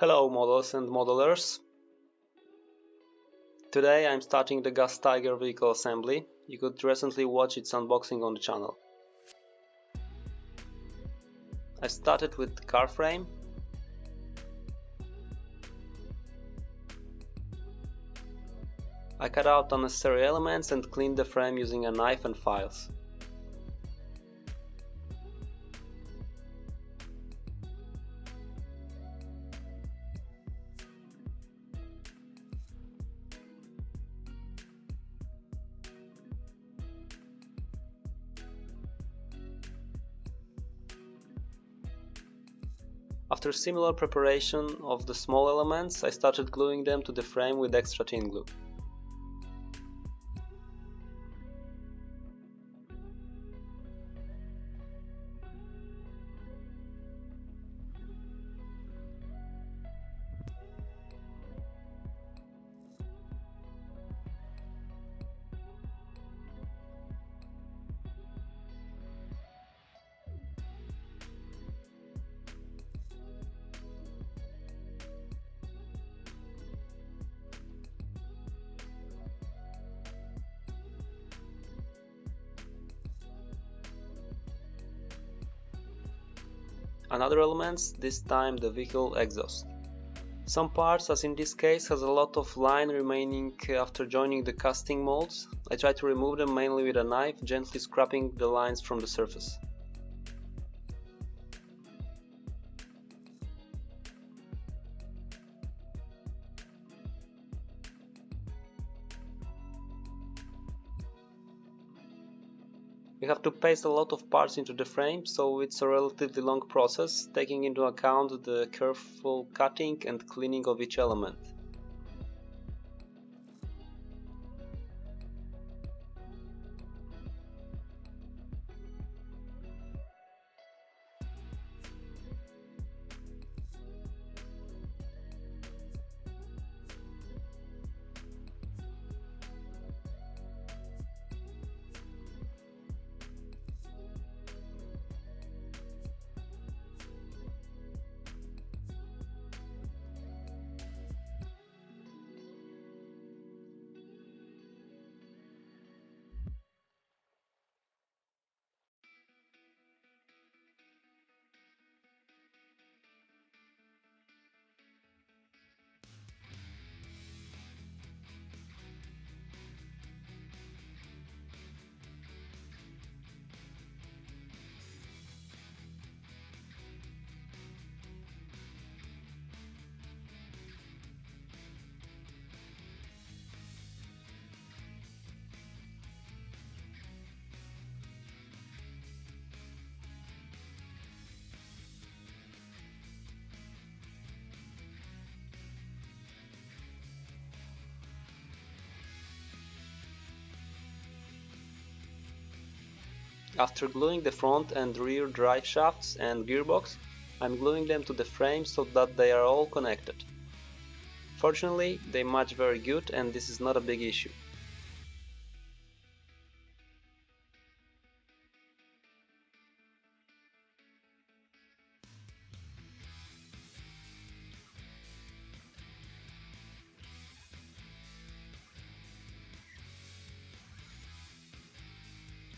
Hello models and modelers. Today I'm starting the GAZ TIGER vehicle assembly. You could recently watch its unboxing on the channel. I started with the car frame. I cut out unnecessary elements and cleaned the frame using a knife and files. After similar preparation of the small elements, I started gluing them to the frame with extra tin glue. Another elements, this time the vehicle exhaust. Some parts, as in this case, has a lot of line remaining after joining the casting molds. I try to remove them mainly with a knife, gently scraping the lines from the surface. We have to paste a lot of parts into the frame, so it's a relatively long process, taking into account the careful cutting and cleaning of each element. After gluing the front and rear drive shafts and gearbox, I'm gluing them to the frame so that they are all connected. Fortunately, they match very good and this is not a big issue.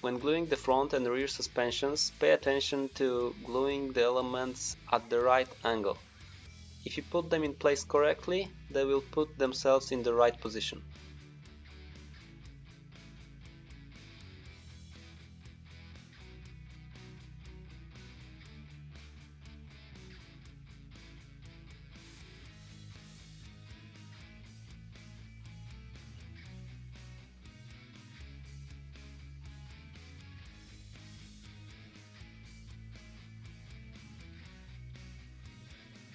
When gluing the front and rear suspensions, pay attention to gluing the elements at the right angle. If you put them in place correctly, they will put themselves in the right position.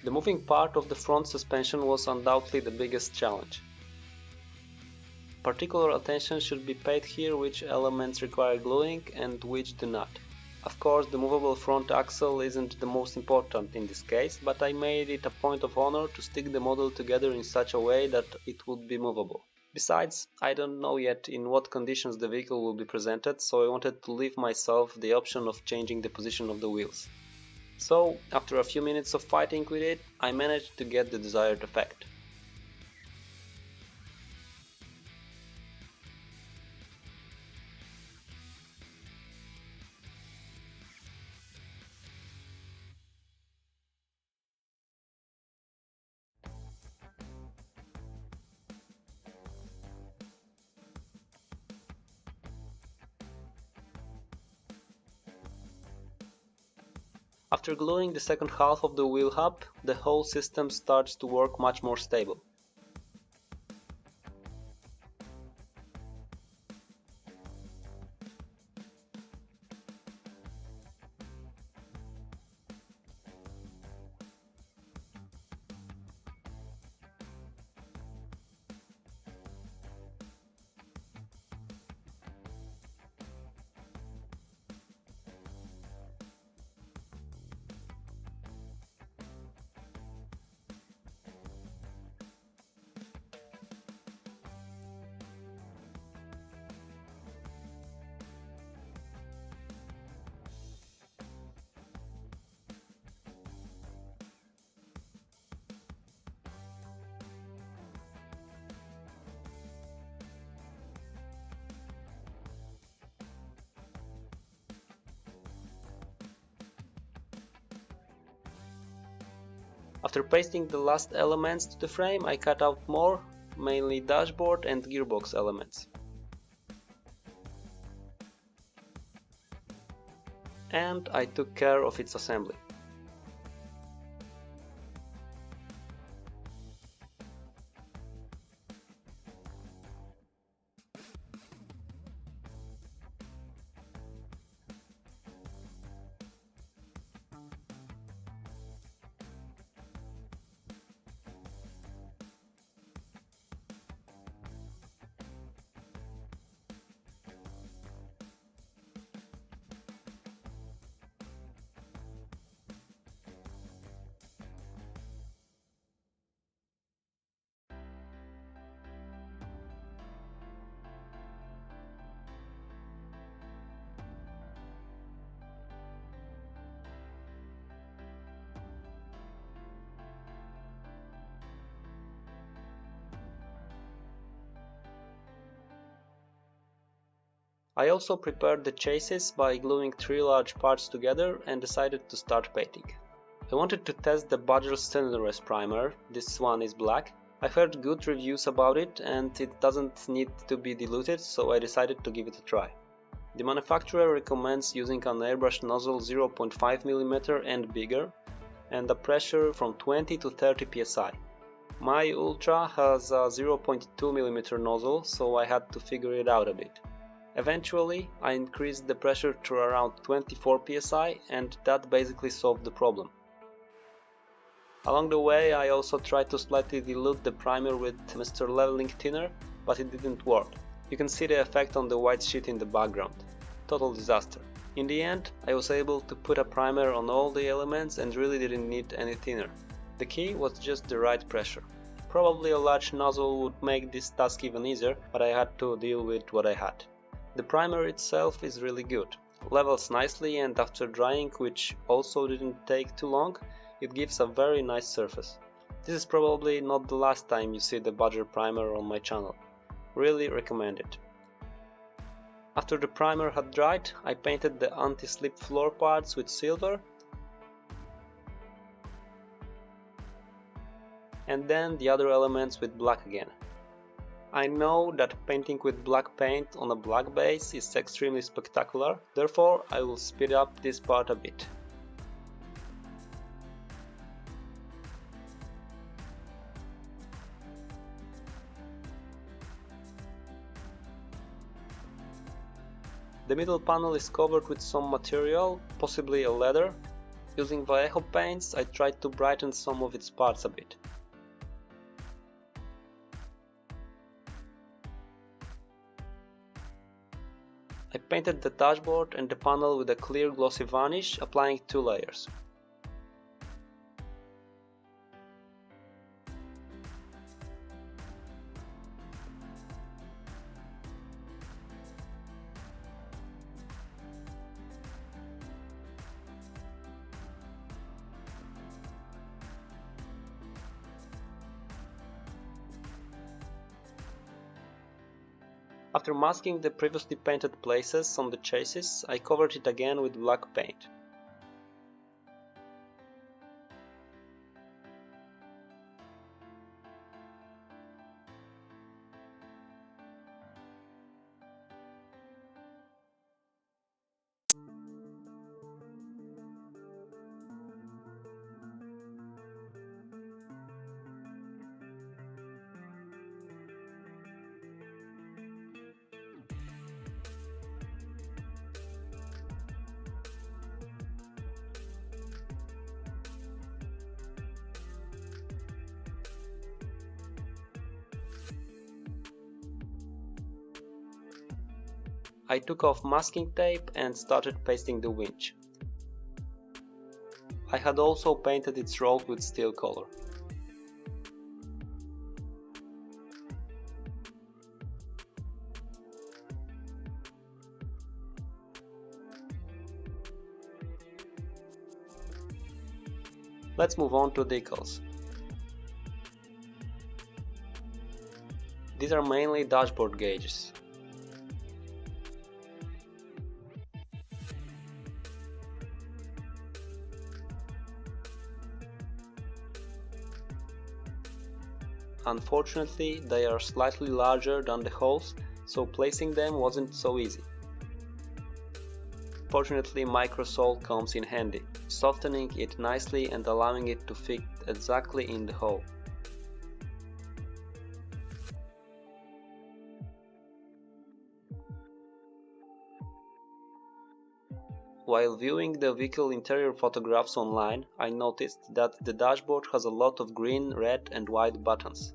The moving part of the front suspension was undoubtedly the biggest challenge. Particular attention should be paid here which elements require gluing and which do not. Of course, the movable front axle isn't the most important in this case, but I made it a point of honor to stick the model together in such a way that it would be movable. Besides, I don't know yet in what conditions the vehicle will be presented, so I wanted to leave myself the option of changing the position of the wheels. So, after a few minutes of fighting with it, I managed to get the desired effect. After gluing the second half of the wheel hub, the whole system starts to work much more stable. After pasting the last elements to the frame, I cut out more, mainly dashboard and gearbox elements. And I took care of its assembly. I also prepared the chassis by gluing 3 large parts together and decided to start painting. I wanted to test the Badger's Stynylrez Primer, this one is black. I heard good reviews about it and it doesn't need to be diluted, so I decided to give it a try. The manufacturer recommends using an airbrush nozzle 0.5 mm and bigger, and a pressure from 20 to 30 psi. My Ultra has a 0.2 mm nozzle, so I had to figure it out a bit. Eventually, I increased the pressure to around 24 psi and that basically solved the problem. Along the way, I also tried to slightly dilute the primer with Mr. Leveling Thinner, but it didn't work. You can see the effect on the white sheet in the background. Total disaster. In the end, I was able to put a primer on all the elements and really didn't need any thinner. The key was just the right pressure. Probably a large nozzle would make this task even easier, but I had to deal with what I had. The primer itself is really good, levels nicely, and after drying, which also didn't take too long, it gives a very nice surface. This is probably not the last time you see the Badger primer on my channel. Really recommend it. After the primer had dried, I painted the anti-slip floor parts with silver and then the other elements with black again. I know that painting with black paint on a black base is extremely spectacular, therefore I will speed up this part a bit. The middle panel is covered with some material, possibly a leather. Using Vallejo paints, I tried to brighten some of its parts a bit. I painted the dashboard and the panel with a clear glossy varnish, applying 2 layers. After masking the previously painted places on the chassis, I covered it again with black paint. I took off masking tape and started pasting the winch. I had also painted its roll with steel color. Let's move on to decals. These are mainly dashboard gauges. Unfortunately, they are slightly larger than the holes, so placing them wasn't so easy. Fortunately, microsole comes in handy, softening it nicely and allowing it to fit exactly in the hole. While viewing the vehicle interior photographs online, I noticed that the dashboard has a lot of green, red and white buttons.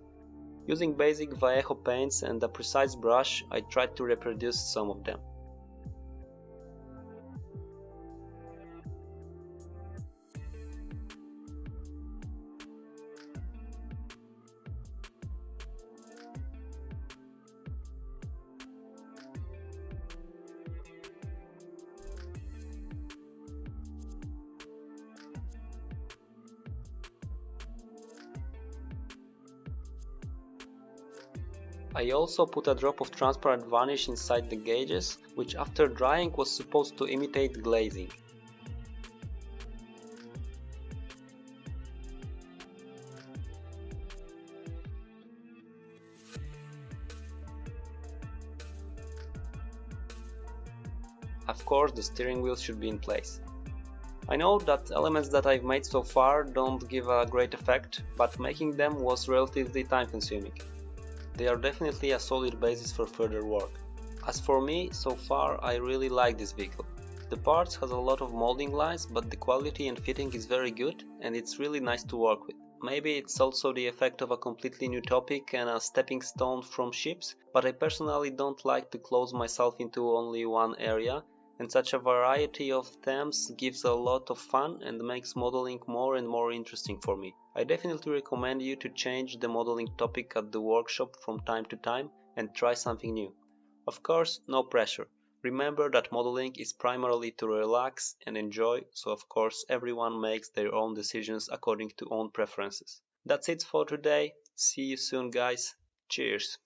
Using basic Vallejo paints and a precise brush, I tried to reproduce some of them. I also put a drop of transparent varnish inside the gauges, which after drying was supposed to imitate glazing. Of course, the steering wheel should be in place. I know that elements that I've made so far don't give a great effect, but making them was relatively time consuming. They are definitely a solid basis for further work. As for me, so far I really like this vehicle. The parts has a lot of molding lines, but the quality and fitting is very good and it's really nice to work with. Maybe it's also the effect of a completely new topic and a stepping stone from ships, but I personally don't like to close myself into only one area, and such a variety of themes gives a lot of fun and makes modeling more and more interesting for me. I definitely recommend you to change the modeling topic at the workshop from time to time and try something new. Of course, no pressure. Remember that modeling is primarily to relax and enjoy, so of course everyone makes their own decisions according to own preferences. That's it for today. See you soon guys. Cheers.